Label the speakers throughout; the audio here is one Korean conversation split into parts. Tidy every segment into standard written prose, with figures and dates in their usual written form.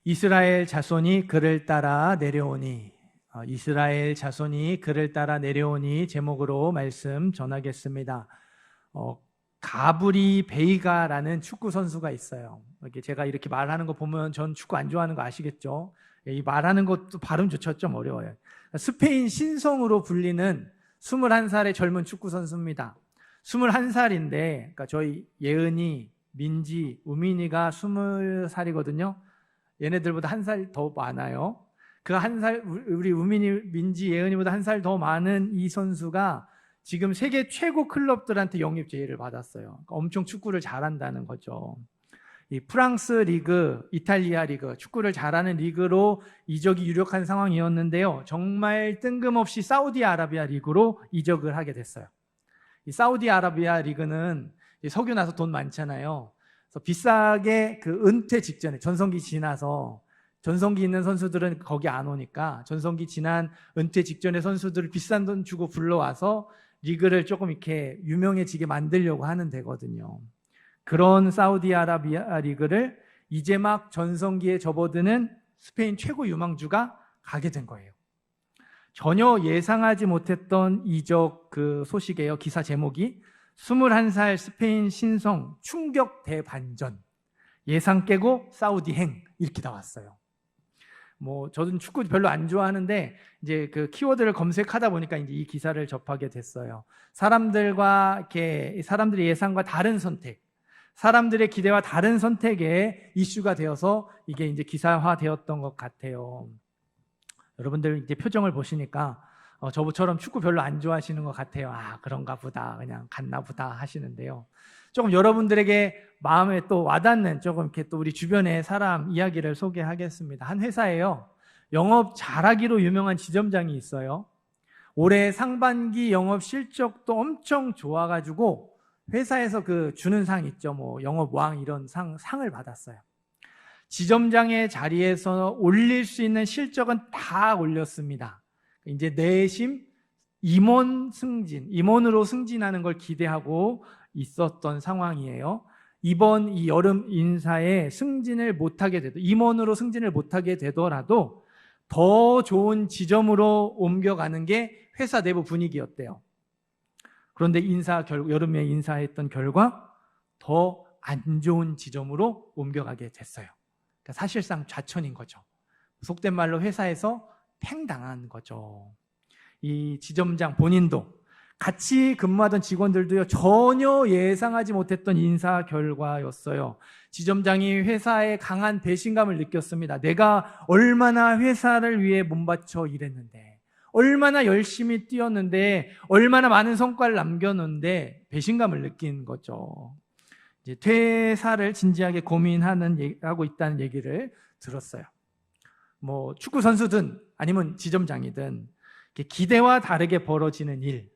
Speaker 1: 이스라엘 자손이 그를 따라 내려오니, 이스라엘 자손이 그를 따라 내려오니 제목으로 말씀 전하겠습니다. 가브리 베이가라는 축구 선수가 있어요. 제가 이렇게 말하는 거 보면 전 축구 안 좋아하는 거 아시겠죠? 이 말하는 것도 발음조차 좀 어려워요. 스페인 신성으로 불리는 21살의 젊은 축구 선수입니다. 21살인데, 그러니까 저희 예은이, 민지, 우민이가 20살이거든요. 얘네들보다 한 살 더 많아요. 그 한 살, 우리 우민이, 민지, 예은이보다 한 살 더 많은 이 선수가 지금 세계 최고 클럽들한테 영입 제의를 받았어요. 그러니까 엄청 축구를 잘한다는 거죠. 이 프랑스 리그, 이탈리아 리그, 축구를 잘하는 리그로 이적이 유력한 상황이었는데요. 정말 뜬금없이 사우디아라비아 리그로 이적을 하게 됐어요. 이 사우디아라비아 리그는 석유 나서 돈 많잖아요. 그래서 비싸게 그 은퇴 직전에 전성기 지나서, 전성기 있는 선수들은 거기 안 오니까 전성기 지난 은퇴 직전의 선수들을 비싼 돈 주고 불러와서 리그를 조금 이렇게 유명해지게 만들려고 하는 데거든요. 그런 사우디아라비아 리그를 이제 막 전성기에 접어드는 스페인 최고 유망주가 가게 된 거예요. 전혀 예상하지 못했던 이적 그 소식이에요. 기사 제목이 21살 스페인 신성 충격 대반전, 예상 깨고 사우디행, 이렇게 나왔어요. 저는 축구 별로 안 좋아하는데 이제 그 키워드를 검색하다 보니까 이제 이 기사를 접하게 됐어요. 사람들의 예상과 다른 선택, 사람들의 기대와 다른 선택에 이슈가 되어서 이게 이제 기사화되었던 것 같아요. 여러분들 이제 표정을 보시니까 저처럼 축구 별로 안 좋아하시는 것 같아요. 아, 그런가 보다, 그냥 갔나 보다 하시는데요. 조금 여러분들에게 마음에 또 와닿는 조금 이렇게 또 우리 주변의 사람 이야기를 소개하겠습니다. 한 회사에요, 영업 잘하기로 유명한 지점장이 있어요. 올해 상반기 영업 실적도 엄청 좋아가지고 회사에서 그 주는 상 있죠. 영업왕 이런 상을 받았어요. 지점장의 자리에서 올릴 수 있는 실적은 다 올렸습니다. 이제 내심 임원으로 승진하는 걸 기대하고 있었던 상황이에요. 이번 이 여름 인사에 임원으로 승진을 못하게 되더라도 더 좋은 지점으로 옮겨가는 게 회사 내부 분위기였대요. 그런데 여름에 인사했던 결과 더 안 좋은 지점으로 옮겨가게 됐어요. 그러니까 사실상 좌천인 거죠. 속된 말로 회사에서 팽당한 거죠. 이 지점장 본인도, 같이 근무하던 직원들도요, 전혀 예상하지 못했던 인사 결과였어요. 지점장이 회사에 강한 배신감을 느꼈습니다. 내가 얼마나 회사를 위해 몸바쳐 일했는데, 얼마나 열심히 뛰었는데, 얼마나 많은 성과를 남겼는데 배신감을 느낀 거죠. 이제 퇴사를 진지하게 고민하고 있다는 얘기를 들었어요. 축구 선수든 아니면 지점장이든 기대와 다르게 벌어지는 일,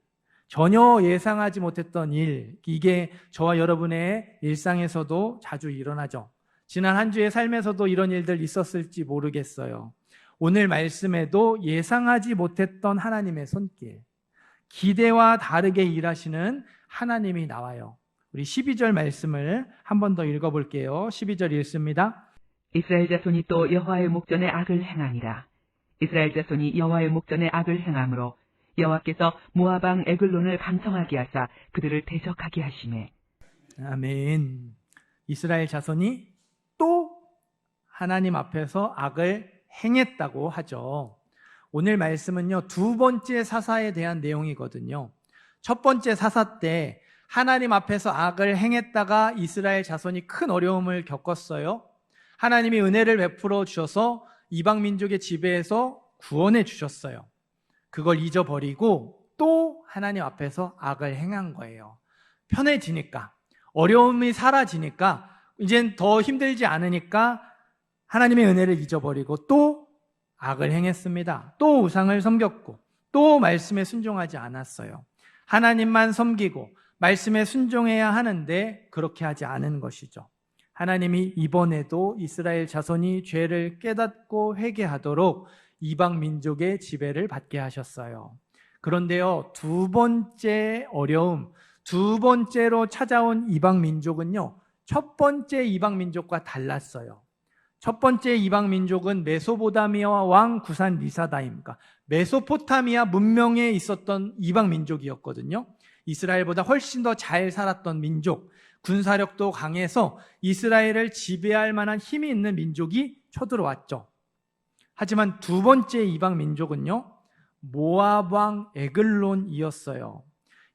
Speaker 1: 전혀 예상하지 못했던 일, 이게 저와 여러분의 일상에서도 자주 일어나죠. 지난 한 주의 삶에서도 이런 일들 있었을지 모르겠어요. 오늘 말씀에도 예상하지 못했던 하나님의 손길, 기대와 다르게 일하시는 하나님이 나와요. 우리 12절 말씀을 한 번 더 읽어볼게요. 12절 읽습니다.
Speaker 2: 이스라엘 자손이 또 여호와의 목전에 악을 행하니라. 이스라엘 자손이 여호와의 목전에 악을 행함으로 여호와께서 모압 왕 에글론을 강성하게 하사 그들을 대적하게 하시매.
Speaker 1: 아멘. 이스라엘 자손이 또 하나님 앞에서 악을 행했다고 하죠. 오늘 말씀은요, 두 번째 사사에 대한 내용이거든요. 첫 번째 사사 때 하나님 앞에서 악을 행했다가 이스라엘 자손이 큰 어려움을 겪었어요. 하나님이 은혜를 베풀어 주셔서 이방 민족의 지배에서 구원해 주셨어요. 그걸 잊어버리고 또 하나님 앞에서 악을 행한 거예요. 편해지니까, 어려움이 사라지니까, 이젠 더 힘들지 않으니까 하나님의 은혜를 잊어버리고 또 악을 행했습니다. 또 우상을 섬겼고 또 말씀에 순종하지 않았어요. 하나님만 섬기고 말씀에 순종해야 하는데 그렇게 하지 않은 것이죠. 하나님이 이번에도 이스라엘 자손이 죄를 깨닫고 회개하도록 이방 민족의 지배를 받게 하셨어요. 그런데요, 두 번째 어려움, 두 번째로 찾아온 이방 민족은요, 첫 번째 이방 민족과 달랐어요. 첫 번째 이방 민족은 메소포타미아 왕 구산 리사다임과 메소포타미아 문명에 있었던 이방 민족이었거든요. 이스라엘보다 훨씬 더 잘 살았던 민족, 군사력도 강해서 이스라엘을 지배할 만한 힘이 있는 민족이 쳐들어왔죠. 하지만 두 번째 이방 민족은요, 모압 왕 에글론이었어요.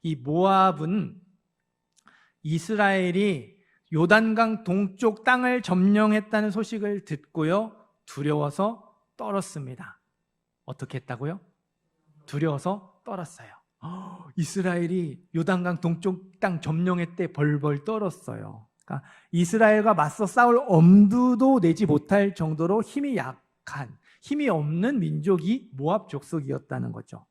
Speaker 1: 이 모압은 이스라엘이 요단강 동쪽 땅을 점령했다는 소식을 듣고요, 두려워서 떨었습니다. 어떻게 했다고요? 두려워서 떨었어요. 이스라엘이 요단강 동쪽 땅 점령했대 벌벌 떨었어요. 그러니까 이스라엘과 맞서 싸울 엄두도 내지 못할 정도로 힘이 약한, 힘이 없는 민족이 모압 족속이었다는 거죠.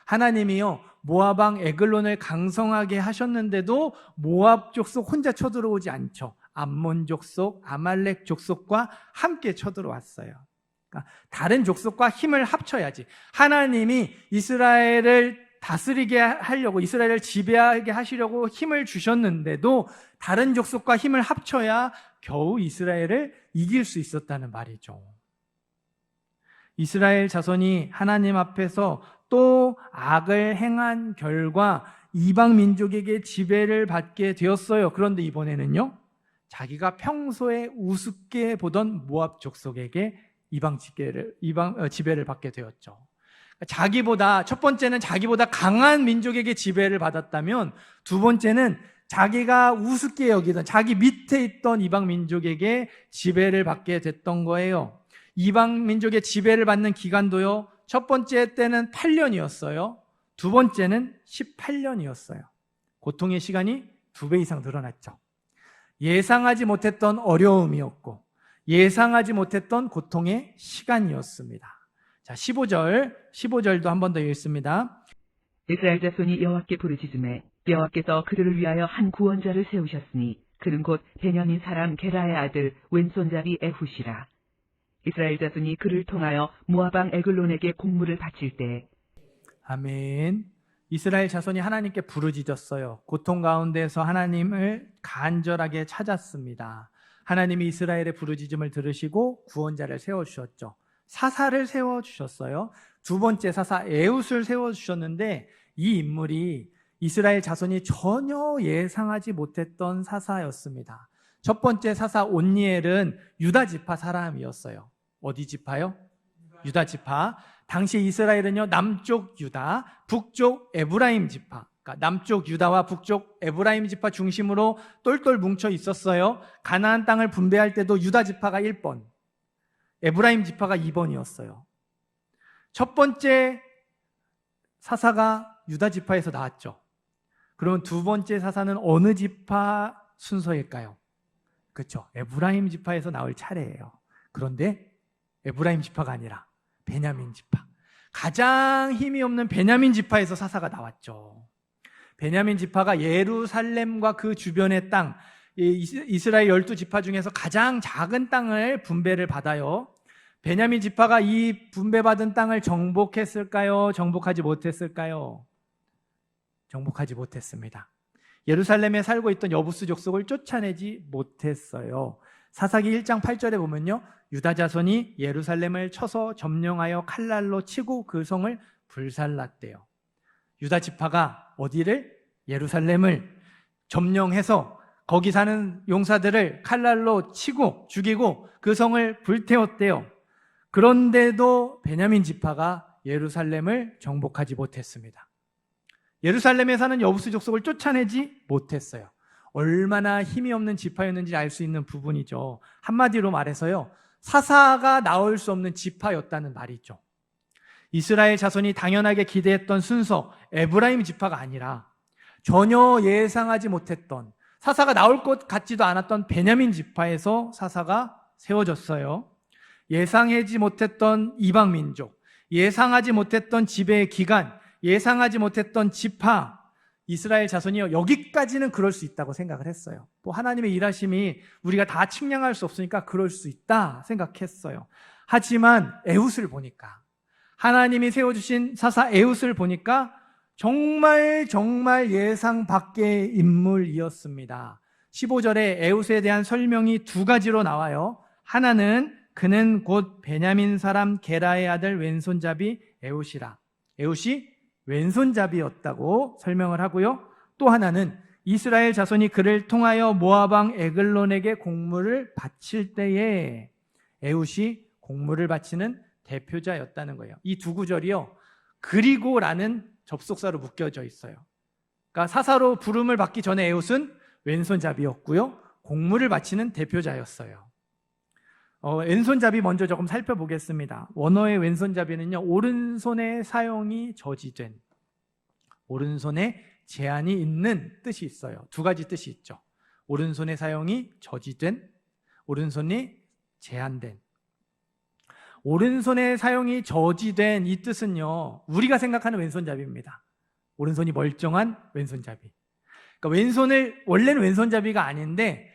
Speaker 1: 하나님이요, 모압 왕 에글론을 강성하게 하셨는데도 모압 족속 혼자 쳐들어오지 않죠. 암몬 족속, 아말렉 족속과 함께 쳐들어왔어요. 그러니까 다른 족속과 힘을 합쳐야지. 하나님이 이스라엘을 다스리게 하려고, 이스라엘을 지배하게 하시려고 힘을 주셨는데도 다른 족속과 힘을 합쳐야 겨우 이스라엘을 이길 수 있었다는 말이죠. 이스라엘 자손이 하나님 앞에서 또 악을 행한 결과 이방 민족에게 지배를 받게 되었어요. 그런데 이번에는요, 자기가 평소에 우습게 보던 모압 족속에게 지배를 받게 되었죠. 첫 번째는 자기보다 강한 민족에게 지배를 받았다면, 두 번째는 자기가 우습게 여기던 자기 밑에 있던 이방 민족에게 지배를 받게 됐던 거예요. 이방 민족의 지배를 받는 기간도요, 첫 번째 때는 8년이었어요. 두 번째는 18년이었어요. 고통의 시간이 2배 이상 늘어났죠. 예상하지 못했던 어려움이었고 예상하지 못했던 고통의 시간이었습니다. 자, 15절도 한 번 더 읽습니다.
Speaker 2: 이스라엘 자손이 여호와께 부르짖음에 여호와께서 그들을 위하여 한 구원자를 세우셨으니 그는 곧 베냐민 사람 게라의 아들 왼손잡이 에훗이라. 이스라엘 자손이 그를 통하여 모압 왕 에글론에게 공물을 바칠 때,
Speaker 1: 아멘. 이스라엘 자손이 하나님께 부르짖었어요. 고통 가운데서 하나님을 간절하게 찾았습니다. 하나님이 이스라엘의 부르짖음을 들으시고 구원자를 세워주셨죠. 사사를 세워주셨어요. 두 번째 사사 에훗을 세워주셨는데, 이 인물이 이스라엘 자손이 전혀 예상하지 못했던 사사였습니다. 첫 번째 사사 온니엘은 유다 지파 사람이었어요. 어디 지파요? 유다 지파. 당시 이스라엘은요, 남쪽 유다, 북쪽 에브라임 지파, 그러니까 남쪽 유다와 북쪽 에브라임 지파 중심으로 똘똘 뭉쳐 있었어요. 가나안 땅을 분배할 때도 유다 지파가 1번, 에브라임 지파가 2번이었어요. 첫 번째 사사가 유다 지파에서 나왔죠. 그러면 두 번째 사사는 어느 지파 순서일까요? 그렇죠. 에브라임 지파에서 나올 차례예요. 그런데 에브라임 지파가 아니라 베냐민 지파, 가장 힘이 없는 베냐민 지파에서 사사가 나왔죠. 베냐민 지파가 예루살렘과 그 주변의 땅, 이스라엘 12지파 중에서 가장 작은 땅을 분배를 받아요. 베냐민 지파가 이 분배받은 땅을 정복했을까요? 정복하지 못했을까요? 정복하지 못했습니다. 예루살렘에 살고 있던 여부스 족속을 쫓아내지 못했어요. 사사기 1장 8절에 보면요, 유다 자손이 예루살렘을 쳐서 점령하여 칼날로 치고 그 성을 불살랐대요. 유다 지파가 어디를? 예루살렘을 점령해서 거기 사는 용사들을 칼날로 치고 죽이고 그 성을 불태웠대요. 그런데도 베냐민 지파가 예루살렘을 정복하지 못했습니다. 예루살렘에 사는 여부스 족속을 쫓아내지 못했어요. 얼마나 힘이 없는 지파였는지 알 수 있는 부분이죠. 한마디로 말해서요, 사사가 나올 수 없는 지파였다는 말이죠. 이스라엘 자손이 당연하게 기대했던 순서, 에브라임 지파가 아니라 전혀 예상하지 못했던, 사사가 나올 것 같지도 않았던 베냐민 지파에서 사사가 세워졌어요. 예상하지 못했던 이방 민족, 예상하지 못했던 지배의 기간, 예상하지 못했던 지파, 이스라엘 자손이요, 여기까지는 그럴 수 있다고 생각을 했어요. 뭐 하나님의 일하심이 우리가 다 측량할 수 없으니까 그럴 수 있다 생각했어요. 하지만 에훗을 보니까, 하나님이 세워주신 사사 에훗을 보니까 정말 예상 밖의 인물이었습니다. 15절에 에훗에 대한 설명이 두 가지로 나와요. 하나는 그는 곧 베냐민 사람 게라의 아들 왼손잡이 에웃이라. 에웃이 왼손잡이였다고 설명을 하고요. 또 하나는 이스라엘 자손이 그를 통하여 모압 왕 에글론에게 공물을 바칠 때에 에웃이 공물을 바치는 대표자였다는 거예요. 이 두 구절이요, 그리고라는 접속사로 묶여져 있어요. 그러니까 사사로 부름을 받기 전에 에웃은 왼손잡이였고요, 공물을 바치는 대표자였어요. 왼손잡이 먼저 조금 살펴보겠습니다. 원어의 왼손잡이는요, 오른손의 사용이 저지된, 오른손에 제한이 있는 뜻이 있어요. 두 가지 뜻이 있죠. 오른손의 사용이 저지된, 오른손이 제한된. 오른손의 사용이 저지된 이 뜻은요, 우리가 생각하는 왼손잡이입니다. 오른손이 멀쩡한 왼손잡이. 그러니까 원래는 왼손잡이가 아닌데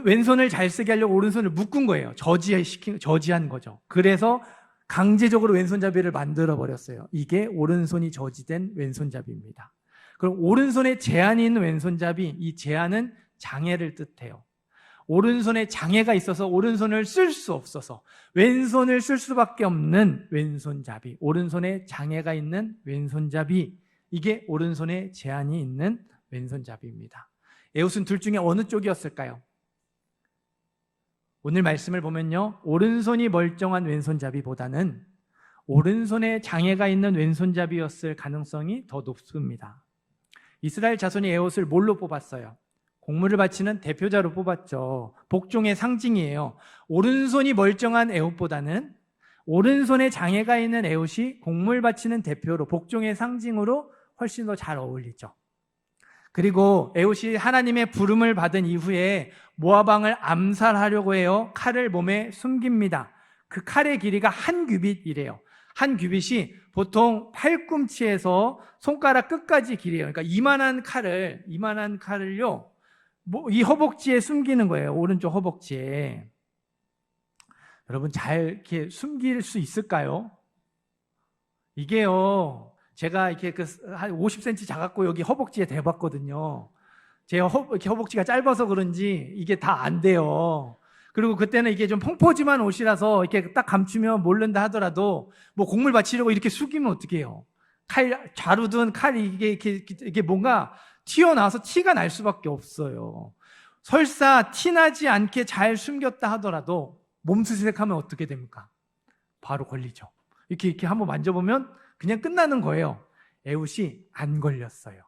Speaker 1: 왼손을 잘 쓰게 하려고 오른손을 묶은 거예요. 저지한 거죠. 그래서 강제적으로 왼손잡이를 만들어 버렸어요. 이게 오른손이 저지된 왼손잡이입니다. 그럼 오른손에 제한이 있는 왼손잡이, 이 제한은 장애를 뜻해요. 오른손에 장애가 있어서 오른손을 쓸 수 없어서 왼손을 쓸 수밖에 없는 왼손잡이, 오른손에 장애가 있는 왼손잡이, 이게 오른손에 제한이 있는 왼손잡이입니다. 에웃은 둘 중에 어느 쪽이었을까요? 오늘 말씀을 보면요, 오른손이 멀쩡한 왼손잡이보다는 오른손에 장애가 있는 왼손잡이였을 가능성이 더 높습니다. 이스라엘 자손이 에웃을 뭘로 뽑았어요? 공물을 바치는 대표자로 뽑았죠. 복종의 상징이에요. 오른손이 멀쩡한 에웃보다는 오른손에 장애가 있는 에웃이 공물 바치는 대표로, 복종의 상징으로 훨씬 더 잘 어울리죠. 그리고 에웃이 하나님의 부름을 받은 이후에 모압 왕을 암살하려고 해요. 칼을 몸에 숨깁니다. 그 칼의 길이가 한 규빗이래요. 한 규빗이 보통 팔꿈치에서 손가락 끝까지 길이에요. 그러니까 이만한 칼을요, 이 허벅지에 숨기는 거예요. 오른쪽 허벅지에. 여러분, 잘 이렇게 숨길 수 있을까요? 이게요, 제가 이렇게 한 50cm 작았고 여기 허벅지에 대봤거든요. 제 허벅지가 짧아서 그런지 이게 다 안 돼요. 그리고 그때는 이게 좀 펑퍼짐한 옷이라서 이렇게 딱 감추면 모른다 하더라도 뭐 곡물 받치려고 이렇게 숙이면 어떡해요? 자루든 칼이 이게 뭔가 튀어나와서 티가 날 수밖에 없어요. 설사 티나지 않게 잘 숨겼다 하더라도 몸수색하면 어떻게 됩니까? 바로 걸리죠. 이렇게 한번 만져보면 그냥 끝나는 거예요. 에웃이 안 걸렸어요.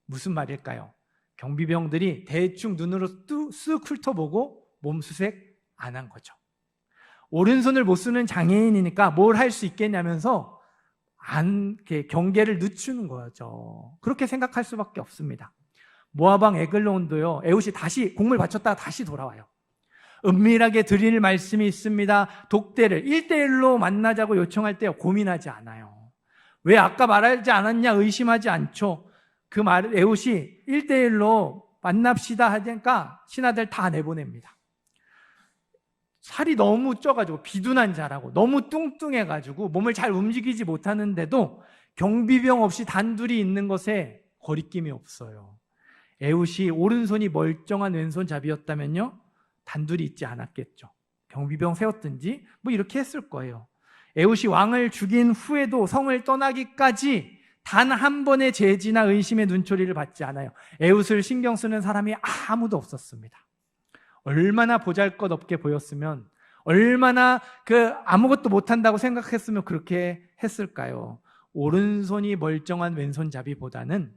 Speaker 1: 무슨 말일까요? 경비병들이 대충 눈으로 쓱 훑어보고 몸수색 안 한 거죠. 오른손을 못 쓰는 장애인이니까 뭘 할 수 있겠냐면서 경계를 늦추는 거죠. 그렇게 생각할 수밖에 없습니다. 모압 왕 에글론도요, 에웃이 다시 공물 바쳤다가 다시 돌아와요. 은밀하게 드릴 말씀이 있습니다. 독대를 1대1로 만나자고 요청할 때 고민하지 않아요. 왜 아까 말하지 않았냐 의심하지 않죠. 그 말을 에웃이 1대1로 만납시다 하니까 신하들 다 내보냅니다. 살이 너무 쪄가지고 비둔한 자라고 너무 뚱뚱해가지고 몸을 잘 움직이지 못하는데도 경비병 없이 단둘이 있는 것에 거리낌이 없어요. 에웃이 오른손이 멀쩡한 왼손잡이였다면요, 단둘이 있지 않았겠죠. 경비병 세웠든지 뭐 이렇게 했을 거예요. 에웃이 왕을 죽인 후에도 성을 떠나기까지 단 한 번의 제지나 의심의 눈초리를 받지 않아요. 에웃을 신경 쓰는 사람이 아무도 없었습니다. 얼마나 보잘것없게 보였으면, 얼마나 아무것도 못한다고 생각했으면 그렇게 했을까요? 오른손이 멀쩡한 왼손잡이보다는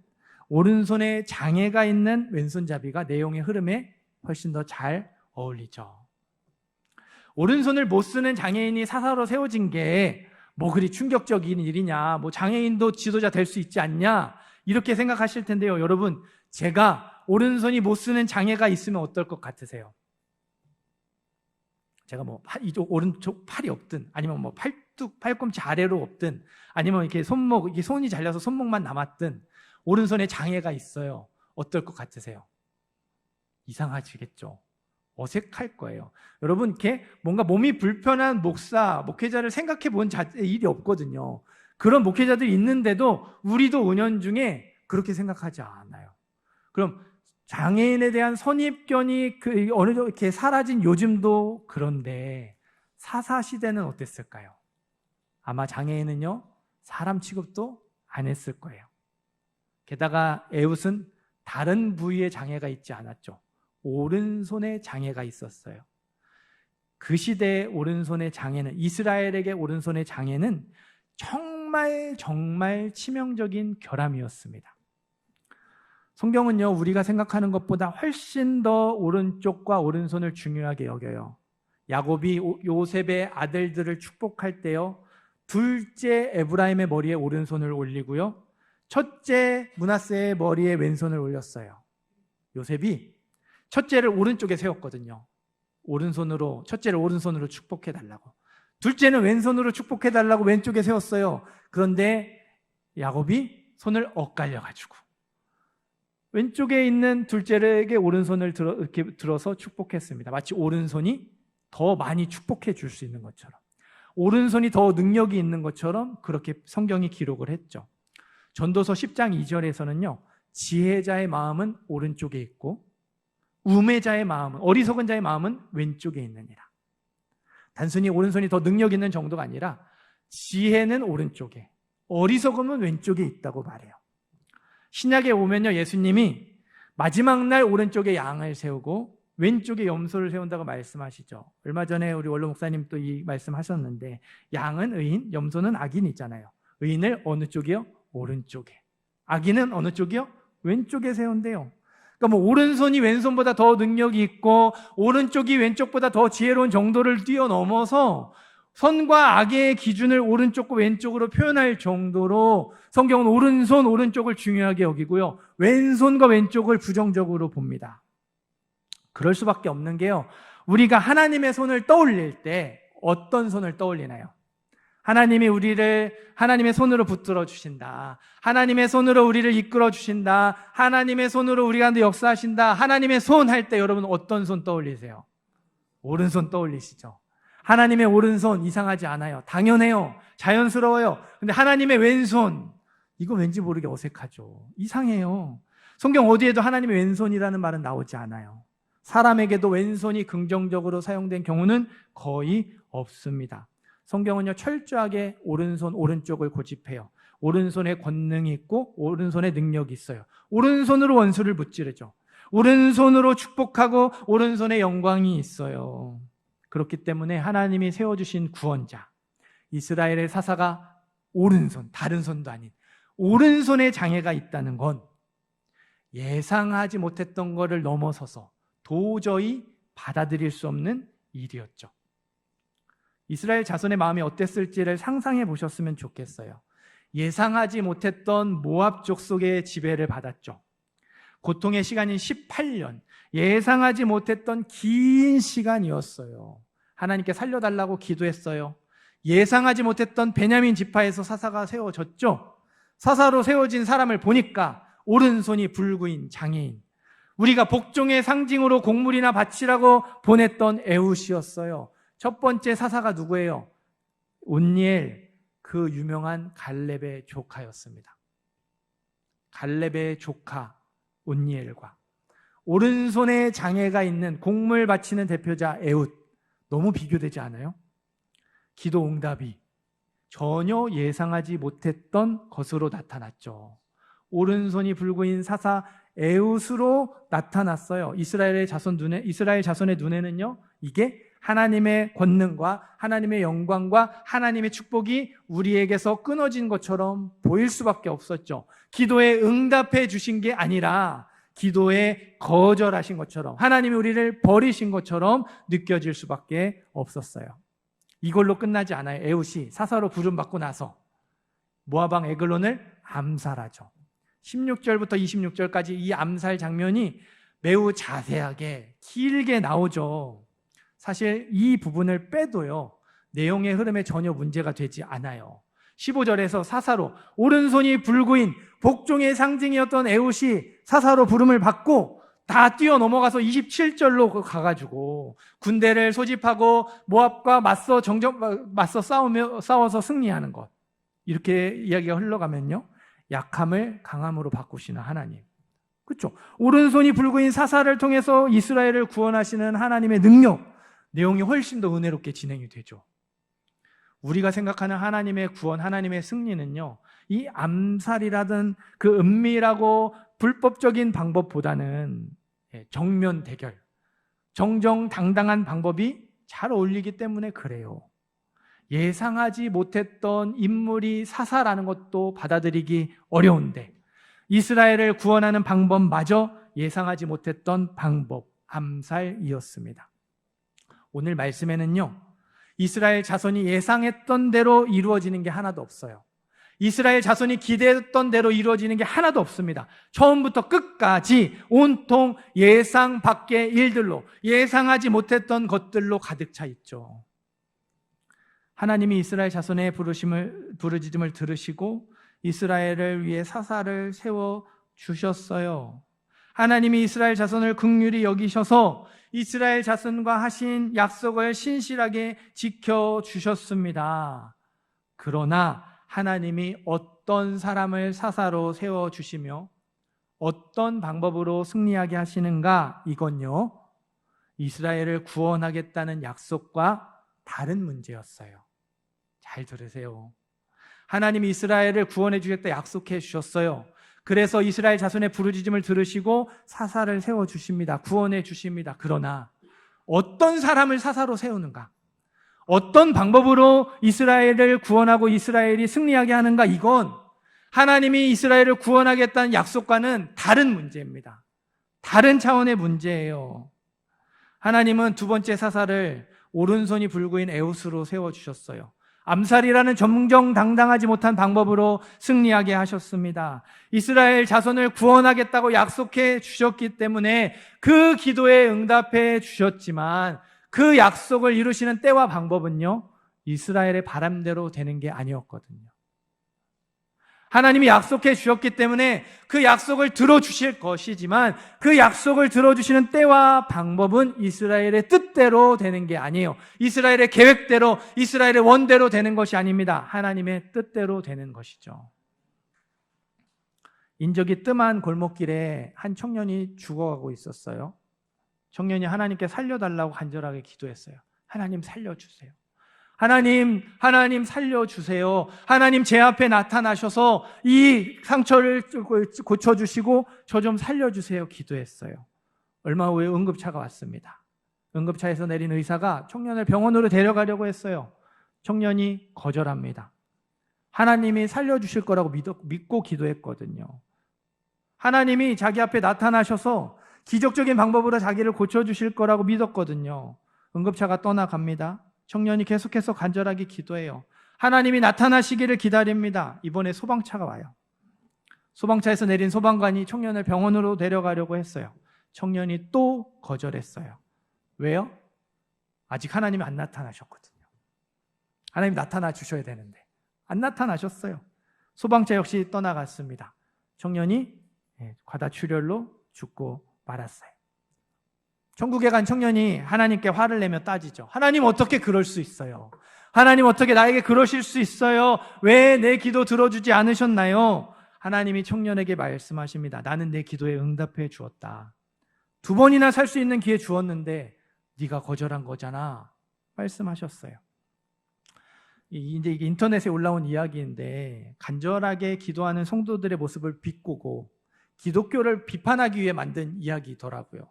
Speaker 1: 오른손에 장애가 있는 왼손잡이가 내용의 흐름에 훨씬 더 잘 어울리죠. 오른손을 못 쓰는 장애인이 사사로 세워진 게 뭐 그리 충격적인 일이냐, 뭐 장애인도 지도자 될 수 있지 않냐, 이렇게 생각하실 텐데요. 여러분, 제가 오른손이 못 쓰는 장애가 있으면 어떨 것 같으세요? 제가 뭐 이쪽 오른쪽 팔이 없든, 아니면 뭐 팔꿈치 아래로 없든, 아니면 이렇게 손이 잘려서 손목만 남았든 오른손에 장애가 있어요. 어떨 것 같으세요? 이상하시겠죠? 어색할 거예요. 여러분, 이렇게 뭔가 몸이 불편한 목회자를 생각해 본 일이 없거든요. 그런 목회자들이 있는데도 우리도 은연중에 그렇게 생각하지 않아요. 그럼 장애인에 대한 선입견이 어느 정도 이렇게 사라진 요즘도 그런데 사사시대는 어땠을까요? 아마 장애인은요, 사람 취급도 안 했을 거예요. 게다가 에웃은 다른 부위에 장애가 있지 않았죠. 오른손에 장애가 있었어요. 그 시대의 오른손의 장애는, 이스라엘에게 오른손의 장애는 정말 치명적인 결함이었습니다. 성경은요, 우리가 생각하는 것보다 훨씬 더 오른쪽과 오른손을 중요하게 여겨요. 야곱이 요셉의 아들들을 축복할 때요, 둘째 에브라임의 머리에 오른손을 올리고요, 첫째 므낫세의 머리에 왼손을 올렸어요. 요셉이 첫째를 오른쪽에 세웠거든요. 첫째를 오른손으로 축복해달라고. 둘째는 왼손으로 축복해달라고 왼쪽에 세웠어요. 그런데 야곱이 손을 엇갈려가지고 왼쪽에 있는 둘째에게 오른손을 이렇게 들어서 축복했습니다. 마치 오른손이 더 많이 축복해 줄 수 있는 것처럼, 오른손이 더 능력이 있는 것처럼 그렇게 성경이 기록을 했죠. 전도서 10장 2절에서는요, 지혜자의 마음은 오른쪽에 있고 우매자의 마음은, 어리석은 자의 마음은 왼쪽에 있느니라. 단순히 오른손이 더 능력 있는 정도가 아니라 지혜는 오른쪽에, 어리석음은 왼쪽에 있다고 말해요. 신약에 오면요, 예수님이 마지막 날 오른쪽에 양을 세우고 왼쪽에 염소를 세운다고 말씀하시죠. 얼마 전에 우리 원로 목사님 또 이 말씀하셨는데, 양은 의인, 염소는 악인 있잖아요. 의인을 어느 쪽이요? 오른쪽에. 악인은 어느 쪽이요? 왼쪽에 세운대요. 그러니까 뭐 오른손이 왼손보다 더 능력이 있고 오른쪽이 왼쪽보다 더 지혜로운 정도를 뛰어넘어서 선과 악의 기준을 오른쪽과 왼쪽으로 표현할 정도로 성경은 오른손, 오른쪽을 중요하게 여기고요, 왼손과 왼쪽을 부정적으로 봅니다. 그럴 수밖에 없는 게요, 우리가 하나님의 손을 떠올릴 때 어떤 손을 떠올리나요? 하나님이 우리를 하나님의 손으로 붙들어 주신다, 하나님의 손으로 우리를 이끌어 주신다, 하나님의 손으로 우리 가운데 역사하신다, 하나님의 손 할 때 여러분 어떤 손 떠올리세요? 오른손 떠올리시죠? 하나님의 오른손 이상하지 않아요. 당연해요. 자연스러워요. 근데 하나님의 왼손, 이거 왠지 모르게 어색하죠. 이상해요. 성경 어디에도 하나님의 왼손이라는 말은 나오지 않아요. 사람에게도 왼손이 긍정적으로 사용된 경우는 거의 없습니다. 성경은요, 철저하게 오른손, 오른쪽을 고집해요. 오른손에 권능이 있고 오른손에 능력이 있어요. 오른손으로 원수를 무찌르죠. 오른손으로 축복하고 오른손에 영광이 있어요. 그렇기 때문에 하나님이 세워주신 구원자, 이스라엘의 사사가 오른손, 다른 손도 아닌 오른손에 장애가 있다는 건 예상하지 못했던 것을 넘어서서 도저히 받아들일 수 없는 일이었죠. 이스라엘 자손의 마음이 어땠을지를 상상해 보셨으면 좋겠어요. 예상하지 못했던 모압 족속의 지배를 받았죠. 고통의 시간인 18년, 예상하지 못했던 긴 시간이었어요. 하나님께 살려달라고 기도했어요. 예상하지 못했던 베냐민 지파에서 사사가 세워졌죠. 사사로 세워진 사람을 보니까 오른손이 불구인 장애인, 우리가 복종의 상징으로 곡물이나 바치라고 보냈던 에웃이었어요. 첫 번째 사사가 누구예요? 온니엘, 그 유명한 갈렙의 조카였습니다. 갈렙의 조카 온니엘과 오른손에 장애가 있는 곡물 바치는 대표자 에웃, 너무 비교되지 않아요? 기도 응답이 전혀 예상하지 못했던 것으로 나타났죠. 오른손이 불구인 사사 에웃으로 나타났어요. 이스라엘 자손의 눈에는요, 이게 하나님의 권능과 하나님의 영광과 하나님의 축복이 우리에게서 끊어진 것처럼 보일 수밖에 없었죠. 기도에 응답해 주신 게 아니라 기도에 거절하신 것처럼, 하나님이 우리를 버리신 것처럼 느껴질 수밖에 없었어요. 이걸로 끝나지 않아요. 에웃이 사사로 부름받고 나서 모압 왕 에글론을 암살하죠. 16절부터 26절까지 이 암살 장면이 매우 자세하게 길게 나오죠. 사실 이 부분을 빼도요, 내용의 흐름에 전혀 문제가 되지 않아요. 15절에서 사사로, 오른손이 불구인 복종의 상징이었던 에웃이 사사로 부름을 받고 다 뛰어넘어가서 27절로 가가지고 군대를 소집하고 모압과 맞서 싸워서 승리하는 것, 이렇게 이야기가 흘러가면요, 약함을 강함으로 바꾸시는 하나님, 그렇죠? 오른손이 불구인 사사를 통해서 이스라엘을 구원하시는 하나님의 능력, 내용이 훨씬 더 은혜롭게 진행이 되죠. 우리가 생각하는 하나님의 구원, 하나님의 승리는요, 이 암살이라든 그 은밀하고 불법적인 방법보다는 정면 대결, 정정당당한 방법이 잘 어울리기 때문에 그래요. 예상하지 못했던 인물이 사사라는 것도 받아들이기 어려운데 이스라엘을 구원하는 방법마저 예상하지 못했던 방법, 암살이었습니다. 오늘 말씀에는요, 이스라엘 자손이 예상했던 대로 이루어지는 게 하나도 없어요. 이스라엘 자손이 기대했던 대로 이루어지는 게 하나도 없습니다. 처음부터 끝까지 온통 예상 밖의 일들로, 예상하지 못했던 것들로 가득 차 있죠. 하나님이 이스라엘 자손의 부르짖음을 들으시고 이스라엘을 위해 사사를 세워주셨어요. 하나님이 이스라엘 자손을 긍휼히 여기셔서 이스라엘 자손과 하신 약속을 신실하게 지켜주셨습니다. 그러나 하나님이 어떤 사람을 사사로 세워주시며 어떤 방법으로 승리하게 하시는가? 이건요, 이스라엘을 구원하겠다는 약속과 다른 문제였어요. 잘 들으세요. 하나님이 이스라엘을 구원해 주겠다 약속해 주셨어요. 그래서 이스라엘 자손의 부르짖음을 들으시고 사사를 세워주십니다. 구원해 주십니다. 그러나 어떤 사람을 사사로 세우는가? 어떤 방법으로 이스라엘을 구원하고 이스라엘이 승리하게 하는가? 이건 하나님이 이스라엘을 구원하겠다는 약속과는 다른 문제입니다. 다른 차원의 문제예요. 하나님은 두 번째 사사를 오른손이 불구인 에웃으로 세워주셨어요. 암살이라는 정정당당하지 못한 방법으로 승리하게 하셨습니다. 이스라엘 자손을 구원하겠다고 약속해 주셨기 때문에 그 기도에 응답해 주셨지만 그 약속을 이루시는 때와 방법은요, 이스라엘의 바람대로 되는 게 아니었거든요. 하나님이 약속해 주셨기 때문에 그 약속을 들어주실 것이지만 그 약속을 들어주시는 때와 방법은 이스라엘의 뜻대로 되는 게 아니에요. 이스라엘의 계획대로, 이스라엘의 원대로 되는 것이 아닙니다. 하나님의 뜻대로 되는 것이죠. 인적이 뜸한 골목길에 한 청년이 죽어가고 있었어요. 청년이 하나님께 살려달라고 간절하게 기도했어요. 하나님 살려주세요. 하나님 살려주세요. 하나님 제 앞에 나타나셔서 이 상처를 고쳐주시고 저 좀 살려주세요. 기도했어요. 얼마 후에 응급차가 왔습니다. 응급차에서 내린 의사가 청년을 병원으로 데려가려고 했어요. 청년이 거절합니다. 하나님이 살려주실 거라고 믿고 기도했거든요. 하나님이 자기 앞에 나타나셔서 기적적인 방법으로 자기를 고쳐주실 거라고 믿었거든요. 응급차가 떠나갑니다. 청년이 계속해서 간절하게 기도해요. 하나님이 나타나시기를 기다립니다. 이번에 소방차가 와요. 소방차에서 내린 소방관이 청년을 병원으로 데려가려고 했어요. 청년이 또 거절했어요. 왜요? 아직 하나님이 안 나타나셨거든요. 하나님 나타나 주셔야 되는데 안 나타나셨어요. 소방차 역시 떠나갔습니다. 청년이 과다출혈로 죽고 말았어요. 천국에 간 청년이 하나님께 화를 내며 따지죠. 하나님 어떻게 그럴 수 있어요? 하나님 어떻게 나에게 그러실 수 있어요? 왜 내 기도 들어주지 않으셨나요? 하나님이 청년에게 말씀하십니다. 나는 내 기도에 응답해 주었다. 2번이나 살 수 있는 기회 주었는데 네가 거절한 거잖아. 말씀하셨어요. 이제 이게 인터넷에 올라온 이야기인데 간절하게 기도하는 성도들의 모습을 비꼬고 기독교를 비판하기 위해 만든 이야기더라고요.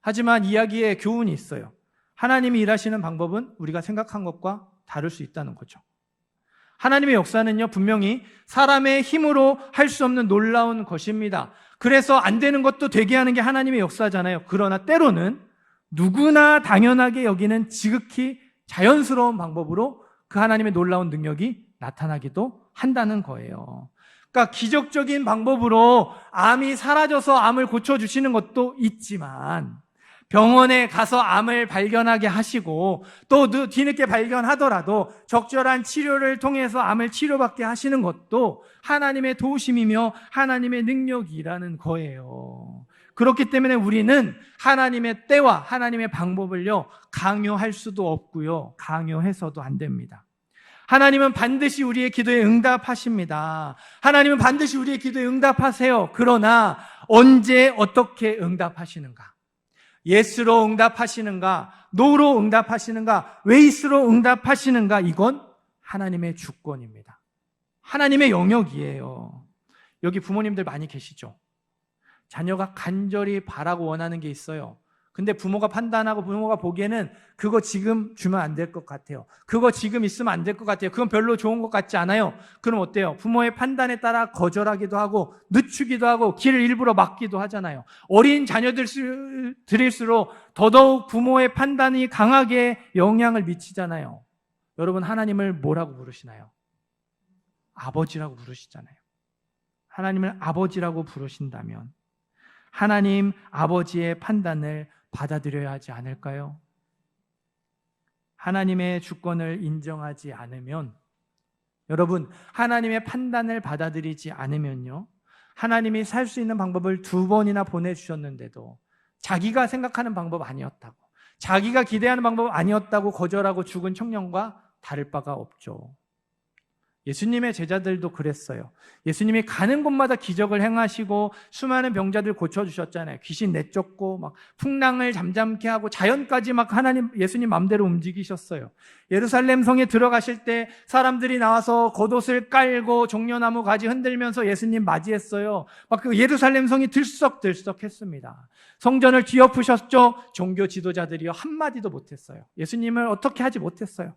Speaker 1: 하지만 이야기에 교훈이 있어요. 하나님이 일하시는 방법은 우리가 생각한 것과 다를 수 있다는 거죠. 하나님의 역사는요, 분명히 사람의 힘으로 할 수 없는 놀라운 것입니다. 그래서 안 되는 것도 되게 하는 게 하나님의 역사잖아요. 그러나 때로는 누구나 당연하게 여기는 지극히 자연스러운 방법으로 그 하나님의 놀라운 능력이 나타나기도 한다는 거예요. 그러니까 기적적인 방법으로 암이 사라져서 암을 고쳐주시는 것도 있지만 병원에 가서 암을 발견하게 하시고 또 뒤늦게 발견하더라도 적절한 치료를 통해서 암을 치료받게 하시는 것도 하나님의 도우심이며 하나님의 능력이라는 거예요. 그렇기 때문에 우리는 하나님의 때와 하나님의 방법을요, 강요할 수도 없고요, 강요해서도 안 됩니다. 하나님은 반드시 우리의 기도에 응답하십니다. 하나님은 반드시 우리의 기도에 응답하세요. 그러나 언제 어떻게 응답하시는가? 예스로 응답하시는가? 노로 응답하시는가? 웨이스로 응답하시는가? 이건 하나님의 주권입니다. 하나님의 영역이에요. 여기 부모님들 많이 계시죠? 자녀가 간절히 바라고 원하는 게 있어요. 근데 부모가 판단하고 부모가 보기에는 그거 지금 주면 안 될 것 같아요. 그거 지금 있으면 안 될 것 같아요. 그건 별로 좋은 것 같지 않아요. 그럼 어때요? 부모의 판단에 따라 거절하기도 하고 늦추기도 하고 길을 일부러 막기도 하잖아요. 어린 자녀들일수록 더더욱 부모의 판단이 강하게 영향을 미치잖아요. 여러분, 하나님을 뭐라고 부르시나요? 아버지라고 부르시잖아요. 하나님을 아버지라고 부르신다면 하나님 아버지의 판단을 받아들여야 하지 않을까요? 하나님의 주권을 인정하지 않으면, 여러분, 하나님의 판단을 받아들이지 않으면요, 하나님이 살 수 있는 방법을 2번이나 보내주셨는데도 자기가 생각하는 방법 아니었다고, 자기가 기대하는 방법 아니었다고 거절하고 죽은 청년과 다를 바가 없죠. 예수님의 제자들도 그랬어요. 예수님이 가는 곳마다 기적을 행하시고 수많은 병자들 고쳐주셨잖아요. 귀신 내쫓고 막 풍랑을 잠잠케 하고 자연까지 막 예수님 마음대로 움직이셨어요. 예루살렘 성에 들어가실 때 사람들이 나와서 겉옷을 깔고 종려나무 가지 흔들면서 예수님 맞이했어요. 막 그 예루살렘 성이 들썩들썩했습니다. 성전을 뒤엎으셨죠. 종교 지도자들이요, 한마디도 못했어요. 예수님을 어떻게 하지 못했어요.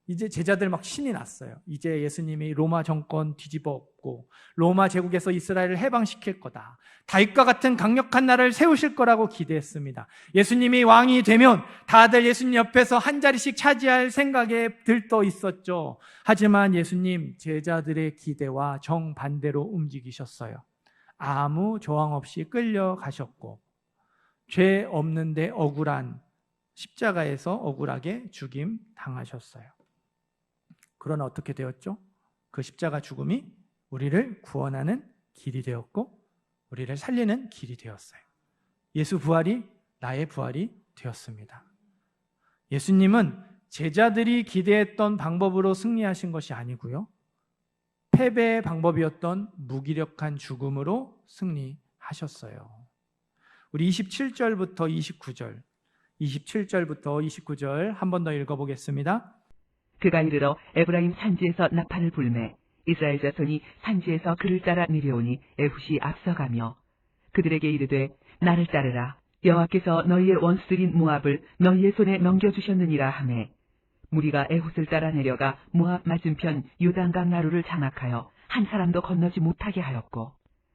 Speaker 1: 이제 제자들 막 신이 났어요. 이제 예수님이 로마 정권 뒤집어 엎고 로마 제국에서 이스라엘을 해방시킬 거다. 다윗과 같은 강력한 나라를 세우실 거라고 기대했습니다. 예수님이 왕이 되면 다들 예수님 옆에서 한 자리씩 차지할 생각에 들떠 있었죠. 하지만 예수님 제자들의 기대와 정반대로 움직이셨어요. 아무 조항 없이 끌려가셨고 죄 없는데 억울한 십자가에서 억울하게 죽임 당하셨어요. 그러나 어떻게 되었죠? 그 십자가 죽음이 우리를 구원하는 길이 되었고 우리를 살리는 길이 되었어요. 예수 부활이 나의 부활이 되었습니다. 예수님은 제자들이 기대했던 방법으로 승리하신 것이 아니고요, 패배의 방법이었던 무기력한 죽음으로 승리하셨어요. 우리 27절부터 29절, 27절부터 29절 한 번 더 읽어보겠습니다.
Speaker 2: 그가 이르러 에브라임 산지에서 나팔을 불매 이스라엘 자손이 산지에서 그를 따라 내려오니 에훗이 앞서가며 그들에게 이르되 나를 따르라. 여호와께서 너희의 원수들인 모압을 너희의 손에 넘겨주셨느니라 하매 무리가 에훗을 따라 내려가 모압 맞은편 요단강 나루를 장악하여 한 사람도 건너지 못하게 하였고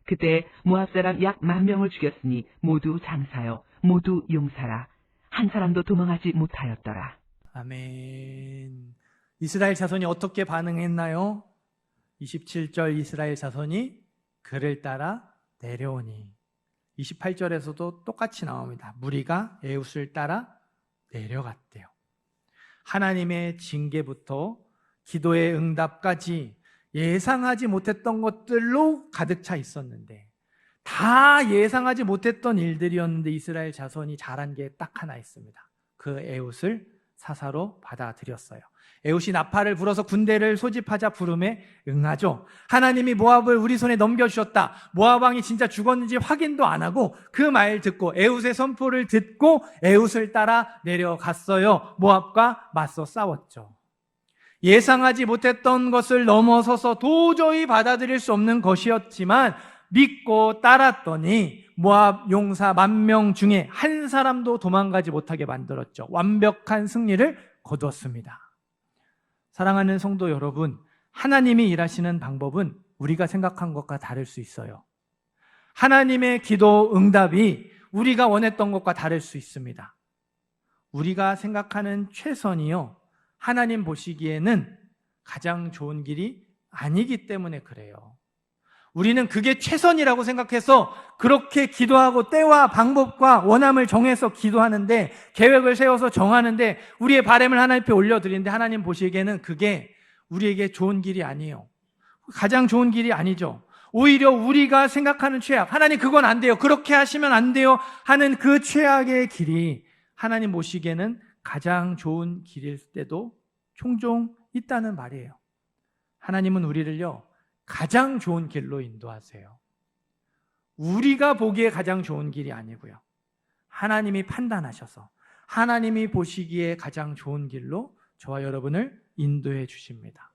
Speaker 2: 그때 모압 사람 약 10,000명을 죽였으니 모두 장사요 모두 용사라. 한 사람도 도망하지 못하였더라.
Speaker 1: 아멘. 이스라엘 자손이 어떻게 반응했나요? 27절 이스라엘 자손이 그를 따라 내려오니 28절에서도 똑같이 나옵니다. 무리가 에훗을 따라 내려갔대요. 하나님의 징계부터 기도의 응답까지 예상하지 못했던 것들로 가득 차 있었는데 다 예상하지 못했던 일들이었는데 이스라엘 자손이 잘한 게 딱 하나 있습니다. 그 에훗을 사사로 받아들였어요. 에훗이 나팔을 불어서 군대를 소집하자 부름에 응하죠. 하나님이 모압을 우리 손에 넘겨주셨다. 모압 왕이 진짜 죽었는지 확인도 안 하고 그 말 듣고 에훗의 선포를 듣고 에훗을 따라 내려갔어요. 모압과 맞서 싸웠죠. 예상하지 못했던 것을 넘어서서 도저히 받아들일 수 없는 것이었지만 믿고 따랐더니 모압 용사 10,000명 중에 한 사람도 도망가지 못하게 만들었죠. 완벽한 승리를 거두었습니다. 사랑하는 성도 여러분, 하나님이 일하시는 방법은 우리가 생각한 것과 다를 수 있어요. 하나님의 기도 응답이 우리가 원했던 것과 다를 수 있습니다. 우리가 생각하는 최선이요, 하나님 보시기에는 가장 좋은 길이 아니기 때문에 그래요. 우리는 그게 최선이라고 생각해서 그렇게 기도하고 때와 방법과 원함을 정해서 기도하는데, 계획을 세워서 정하는데, 우리의 바람을 하나님 앞에 올려드리는데 하나님 보시기에는 그게 우리에게 좋은 길이 아니에요. 가장 좋은 길이 아니죠. 오히려 우리가 생각하는 최악, 하나님 그건 안 돼요, 그렇게 하시면 안 돼요 하는 그 최악의 길이 하나님 보시기에는 가장 좋은 길일 때도 종종 있다는 말이에요. 하나님은 우리를요, 가장 좋은 길로 인도하세요. 우리가 보기에 가장 좋은 길이 아니고요. 하나님이 판단하셔서 하나님이 보시기에 가장 좋은 길로 저와 여러분을 인도해 주십니다.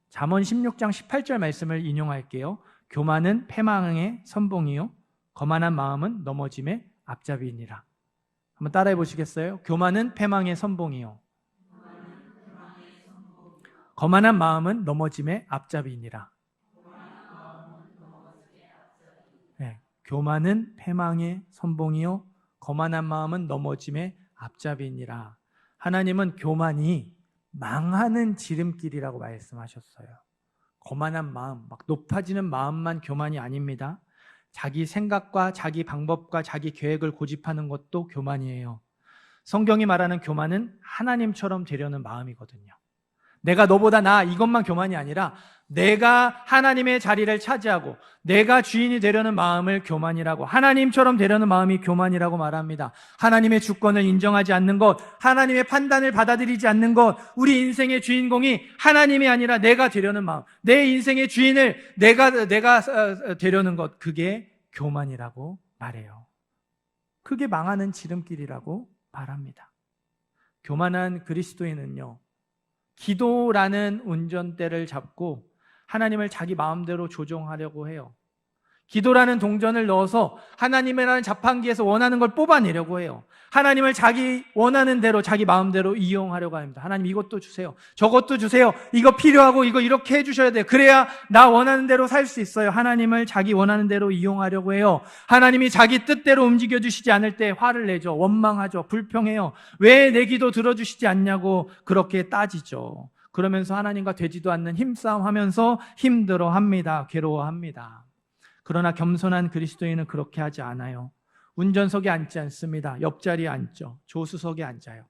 Speaker 1: 잠언 16장 18절 말씀을 인용할게요. 교만은 패망의 선봉이요 거만한 마음은 넘어짐의 앞잡이니라. 한번 따라해 보시겠어요? 교만은 패망의 선봉이요 거만한 마음은 넘어짐의 앞잡이니라. 네, 교만은 패망의 선봉이요 거만한 마음은 넘어짐의 앞잡이니라. 하나님은 교만이 망하는 지름길이라고 말씀하셨어요. 거만한 마음, 막 높아지는 마음만 교만이 아닙니다. 자기 생각과 자기 방법과 자기 계획을 고집하는 것도 교만이에요. 성경이 말하는 교만은 하나님처럼 되려는 마음이거든요. 내가 너보다 나아, 이것만 교만이 아니라 내가 하나님의 자리를 차지하고 내가 주인이 되려는 마음을 교만이라고, 하나님처럼 되려는 마음이 교만이라고 말합니다. 하나님의 주권을 인정하지 않는 것, 하나님의 판단을 받아들이지 않는 것, 우리 인생의 주인공이 하나님이 아니라 내가 되려는 마음, 내 인생의 주인을 내가 되려는 것, 그게 교만이라고 말해요. 그게 망하는 지름길이라고 말합니다. 교만한 그리스도인은요, 기도라는 운전대를 잡고 하나님을 자기 마음대로 조종하려고 해요. 기도라는 동전을 넣어서 하나님이라는 자판기에서 원하는 걸 뽑아내려고 해요. 하나님을 자기 원하는 대로 자기 마음대로 이용하려고 합니다. 하나님 이것도 주세요. 저것도 주세요. 이거 필요하고 이거 이렇게 해주셔야 돼요. 그래야 나 원하는 대로 살 수 있어요. 하나님을 자기 원하는 대로 이용하려고 해요. 하나님이 자기 뜻대로 움직여주시지 않을 때 화를 내죠. 원망하죠. 불평해요. 왜 내 기도 들어주시지 않냐고 그렇게 따지죠. 그러면서 하나님과 되지도 않는 힘싸움하면서 힘들어합니다. 괴로워합니다. 그러나 겸손한 그리스도인은 그렇게 하지 않아요. 운전석에 앉지 않습니다. 옆자리에 앉죠. 조수석에 앉아요.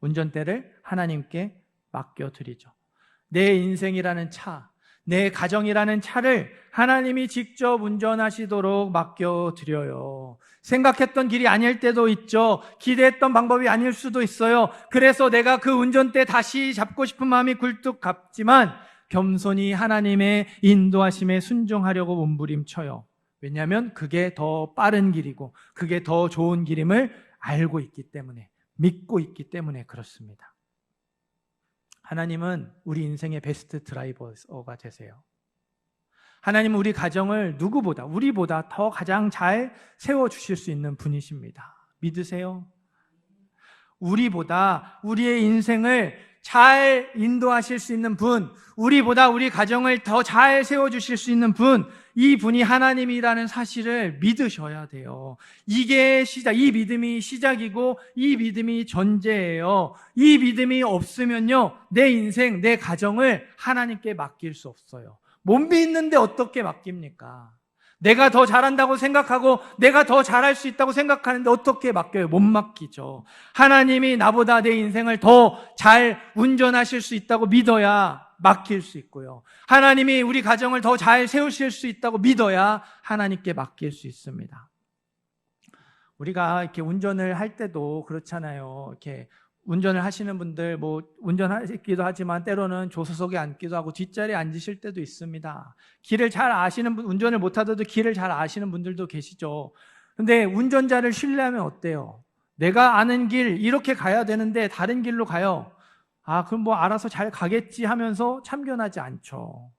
Speaker 1: 운전대를 하나님께 맡겨드리죠. 내 인생이라는 차, 내 가정이라는 차를 하나님이 직접 운전하시도록 맡겨드려요. 생각했던 길이 아닐 때도 있죠. 기대했던 방법이 아닐 수도 있어요. 그래서 내가 그 운전대 다시 잡고 싶은 마음이 굴뚝 같지만 겸손히 하나님의 인도하심에 순종하려고 몸부림쳐요. 왜냐하면 그게 더 빠른 길이고 그게 더 좋은 길임을 알고 있기 때문에, 믿고 있기 때문에 그렇습니다. 하나님은 우리 인생의 베스트 드라이버가 되세요. 하나님은 우리 가정을 누구보다, 우리보다 더 가장 잘 세워주실 수 있는 분이십니다. 믿으세요? 우리보다 우리의 인생을 잘 인도하실 수 있는 분, 우리보다 우리 가정을 더 잘 세워주실 수 있는 분, 이 분이 하나님이라는 사실을 믿으셔야 돼요. 이게 시작, 이 믿음이 시작이고 이 믿음이 전제예요. 이 믿음이 없으면요, 내 인생, 내 가정을 하나님께 맡길 수 없어요. 못 믿는데 어떻게 맡깁니까? 내가 더 잘한다고 생각하고 내가 더 잘할 수 있다고 생각하는데 어떻게 맡겨요? 못 맡기죠. 하나님이 나보다 내 인생을 더 잘 운전하실 수 있다고 믿어야 맡길 수 있고요. 하나님이 우리 가정을 더 잘 세우실 수 있다고 믿어야 하나님께 맡길 수 있습니다. 우리가 이렇게 운전을 할 때도 그렇잖아요. 이렇게 운전을 하시는 분들, 운전하시기도 하지만 때로는 조수석에 앉기도 하고 뒷자리에 앉으실 때도 있습니다. 길을 잘 아시는 분, 운전을 못하더라도 길을 잘 아시는 분들도 계시죠. 근데 운전자를 신뢰하면 어때요? 내가 아는 길, 이렇게 가야 되는데 다른 길로 가요. 그럼 알아서 잘 가겠지 하면서 참견하지 않죠.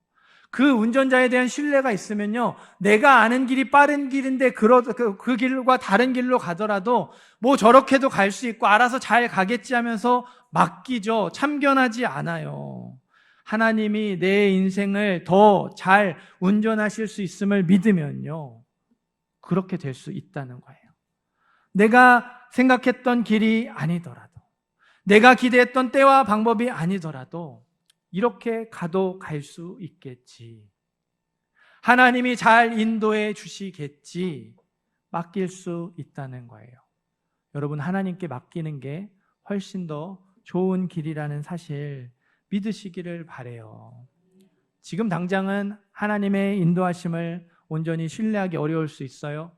Speaker 1: 그 운전자에 대한 신뢰가 있으면요, 내가 아는 길이 빠른 길인데 그 길과 다른 길로 가더라도 저렇게도 갈 수 있고 알아서 잘 가겠지 하면서 맡기죠. 참견하지 않아요. 하나님이 내 인생을 더 잘 운전하실 수 있음을 믿으면요, 그렇게 될 수 있다는 거예요. 내가 생각했던 길이 아니더라도, 내가 기대했던 때와 방법이 아니더라도 이렇게 가도 갈 수 있겠지. 하나님이 잘 인도해 주시겠지. 맡길 수 있다는 거예요. 여러분, 하나님께 맡기는 게 훨씬 더 좋은 길이라는 사실 믿으시기를 바라요. 지금 당장은 하나님의 인도하심을 온전히 신뢰하기 어려울 수 있어요.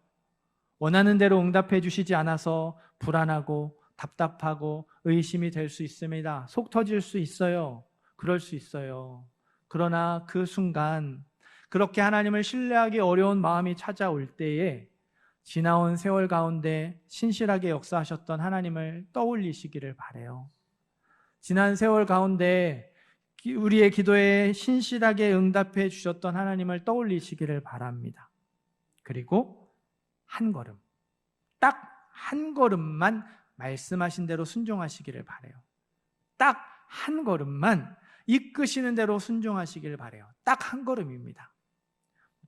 Speaker 1: 원하는 대로 응답해 주시지 않아서 불안하고 답답하고 의심이 될 수 있습니다. 속 터질 수 있어요. 그럴 수 있어요. 그러나 그 순간 그렇게 하나님을 신뢰하기 어려운 마음이 찾아올 때에 지나온 세월 가운데 신실하게 역사하셨던 하나님을 떠올리시기를 바라요. 지난 세월 가운데 우리의 기도에 신실하게 응답해 주셨던 하나님을 떠올리시기를 바랍니다. 그리고 한 걸음, 딱 한 걸음만 말씀하신 대로 순종하시기를 바라요. 딱 한 걸음만 이끄시는 대로 순종하시기를 바라요. 딱 한 걸음입니다.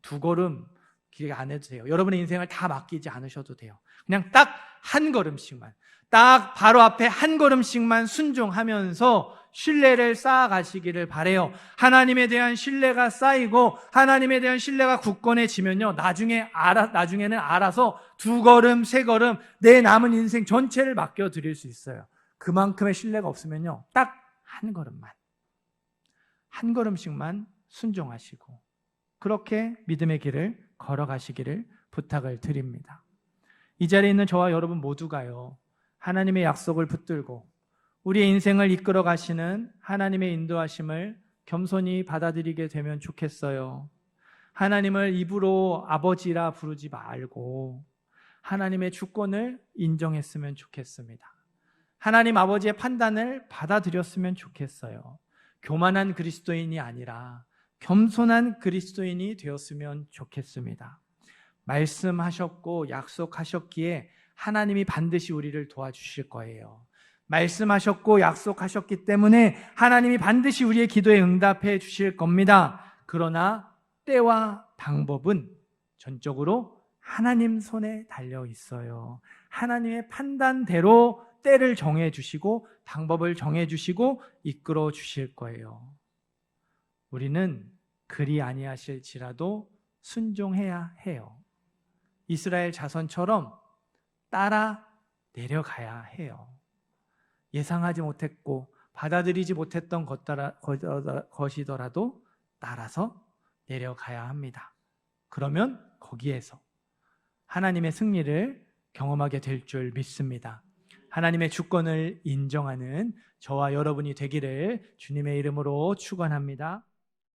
Speaker 1: 두 걸음 길 안 해도 돼요. 여러분의 인생을 다 맡기지 않으셔도 돼요. 그냥 딱 한 걸음씩만, 딱 바로 앞에 한 걸음씩만 순종하면서 신뢰를 쌓아가시기를 바라요. 하나님에 대한 신뢰가 쌓이고 하나님에 대한 신뢰가 굳건해지면요, 나중에는 알아서 두 걸음, 세 걸음 내 남은 인생 전체를 맡겨드릴 수 있어요. 그만큼의 신뢰가 없으면요, 딱 한 걸음씩만 순종하시고 그렇게 믿음의 길을 걸어가시기를 부탁을 드립니다. 이 자리에 있는 저와 여러분 모두가요, 하나님의 약속을 붙들고 우리의 인생을 이끌어 가시는 하나님의 인도하심을 겸손히 받아들이게 되면 좋겠어요. 하나님을 입으로 아버지라 부르지 말고 하나님의 주권을 인정했으면 좋겠습니다. 하나님 아버지의 판단을 받아들였으면 좋겠어요. 교만한 그리스도인이 아니라 겸손한 그리스도인이 되었으면 좋겠습니다. 말씀하셨고 약속하셨기에 하나님이 반드시 우리를 도와주실 거예요. 말씀하셨고 약속하셨기 때문에 하나님이 반드시 우리의 기도에 응답해 주실 겁니다. 그러나 때와 방법은 전적으로 하나님 손에 달려 있어요. 하나님의 판단대로 때를 정해 주시고 방법을 정해 주시고 이끌어 주실 거예요. 우리는 그리 아니하실지라도 순종해야 해요. 이스라엘 자손처럼 따라 내려가야 해요. 예상하지 못했고 받아들이지 못했던 것이더라도 따라서 내려가야 합니다. 그러면 거기에서 하나님의 승리를 경험하게 될 줄 믿습니다. 하나님의 주권을 인정하는 저와 여러분이 되기를 주님의 이름으로 축원합니다.